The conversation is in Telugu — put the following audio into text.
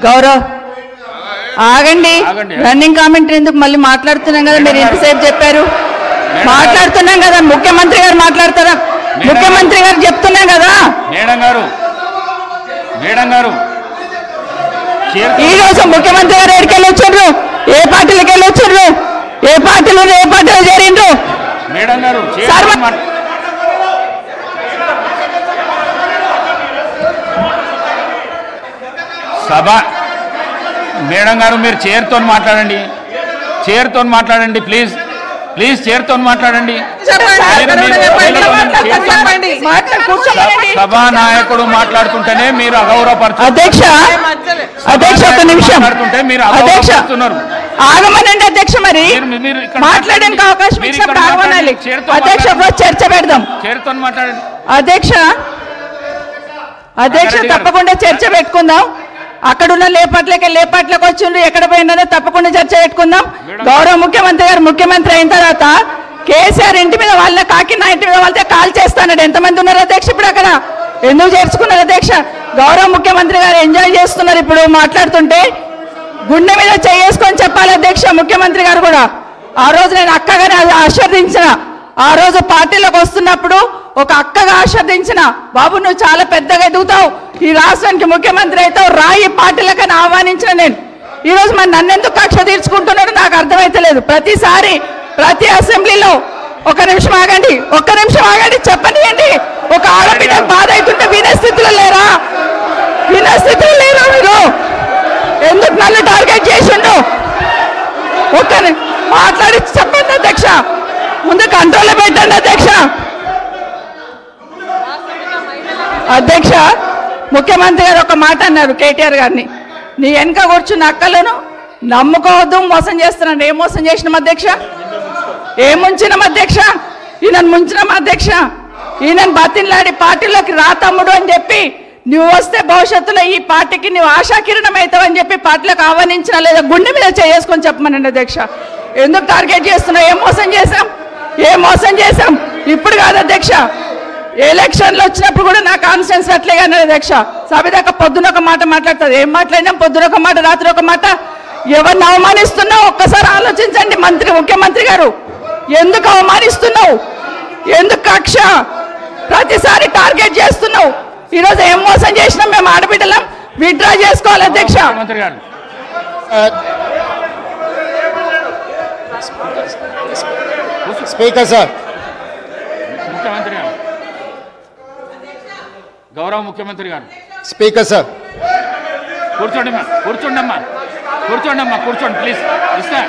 గౌరవ్ ఆగండి, రన్నింగ్ కామెంటరీ ఎందుకు? మళ్ళీ మాట్లాడుతున్నాం కదా, మీరు ఎంతసేపు చెప్పారు? మాట్లాడుతున్నాం కదా, ముఖ్యమంత్రి గారు మాట్లాడతారా? ముఖ్యమంత్రి గారు చెప్తున్నాం కదా. మేడం గారు ఈ రోజు ముఖ్యమంత్రి గారు ఎక్కడికి వెళ్ళి వచ్చారు? ఏ పార్టీలకు వెళ్ళి వచ్చారు? ఏ పార్టీలో చేరిండ్రు? మేడం గారు సభ మేడం గారు మీరు చైర్తో మాట్లాడండి ప్లీజ్ చైర్తో మాట్లాడండి. సభా నాయకుడు మాట్లాడుతుంటేనే మీరు అగౌరవపరుస్తున్నారు. అధ్యక్ష ఒక నిమిషం, మీరు అగౌరవపరుస్తున్నారు. ఆగమనండి అధ్యక్ష, మరి మాట్లాడడానికి అవకాశం ఇచ్చినప్పుడు ఆగమనాలి. అధ్యక్ష చర్చ పెడదాం. చైర్తో మాట్లాడండి అధ్యక్ష తప్పకుండా చర్చ పెట్టుకుందాం. అక్కడున్న లేపాట్లకు వచ్చిండ్రు, ఎక్కడ పోయినారో తప్పకుండా చర్చ పెట్టుకుందాం. గౌరవ ముఖ్యమంత్రి అయిన తర్వాత కేసీఆర్ ఇంటి మీద వాళ్ళ కాకినా ఇంటి మీద వాళ్ళతో కాల్ చేస్తానడు. ఎంతమంది ఉన్నారు అధ్యక్ష ఇప్పుడు అక్కడ? ఎందుకు చేర్చుకున్నారు అధ్యక్ష? గౌరవ ముఖ్యమంత్రి గారు ఎంజాయ్ చేస్తున్నారు ఇప్పుడు మాట్లాడుతుంటే. గుండె మీద చేసుకొని చెప్పాలి అధ్యక్ష ముఖ్యమంత్రి గారు కూడా. ఆ రోజు నేను అక్కగానే ఆశీర్వదించిన, ఆ రోజు పార్టీలోకి వస్తున్నప్పుడు ఒక అక్కగా ఆశీర్వదించిన, బాబు నువ్వు చాలా పెద్దగా ఎదుగుతావు, ఈ రాష్ట్రానికి ముఖ్యమంత్రి అవుతావు, రాయి పార్టీలకని ఆహ్వానించిన నేను. ఈరోజు మరి నన్నెందుకు కక్ష తీర్చుకుంటున్నాడు నాకు అర్థమైతలేదు. ప్రతిసారి ప్రతి అసెంబ్లీలో ఒక్క నిమిషం ఆగండి చెప్పనియండి. ఒక ఆడబిడ్డ బాధ అవుతుంటే వినే స్థితిలో లేరా మీరు? ఎందుకు నన్ను టార్గెట్ చేసిండు? మాట్లాడి చెప్పండి అధ్యక్ష, ముందు కంట్రోల్లో పెట్టండి అధ్యక్ష. ముఖ్యమంత్రి గారు ఒక మాట అన్నారు కేటీఆర్ గారిని, నీ వెనక కూర్చున్న అక్కలను నమ్ముకోవద్దు, మోసం చేస్తున్నాను. ఏం మోసం చేసినాం అధ్యక్ష? ఏం ముంచినాం అధ్యక్ష? ఈయనను ముంచినాం అధ్యక్ష. ఈయనను బతిన్లాడి పార్టీలోకి రా తమ్ముడు అని చెప్పి, నువ్వు వస్తే భవిష్యత్తులో ఈ పార్టీకి నువ్వు ఆశాకిరణం అవుతావు అని చెప్పి పార్టీలకు ఆహ్వానించినా లేదా గుండె మీద చేసుకొని చెప్పమనండి అధ్యక్ష. ఎందుకు టార్గెట్ చేస్తున్నావు? ఏం మోసం చేశాం? ఇప్పుడు కాదు అధ్యక్ష, ఎలక్షన్లు వచ్చినప్పుడు కూడా నా కాన్ఫిడెన్స్ అట్లేగా అధ్యక్ష. సభ దాకా పొద్దున ఒక మాట మాట్లాడుతుంది, ఏం మాట్లాడినాం? పొద్దున ఒక మాట, రాత్రి ఒక మాట. ఎవరిని అవమానిస్తున్నావు ఒక్కసారి ఆలోచించండి ముఖ్యమంత్రి గారు. ఎందుకు అవమానిస్తున్నావు? ఎందుకు కక్ష? ప్రతిసారి టార్గెట్ చేస్తున్నావు. ఈరోజు ఏం మోసం చేసినాం? మేము ఆడబిడ్డలం విత్డ్రా చేసుకోవాలి అధ్యక్ష. స్పీకర్ సార్, గౌరవ ముఖ్యమంత్రి గారు. స్పీకర్ సార్, కూర్చోండి ప్లీజ్. ఇస్తా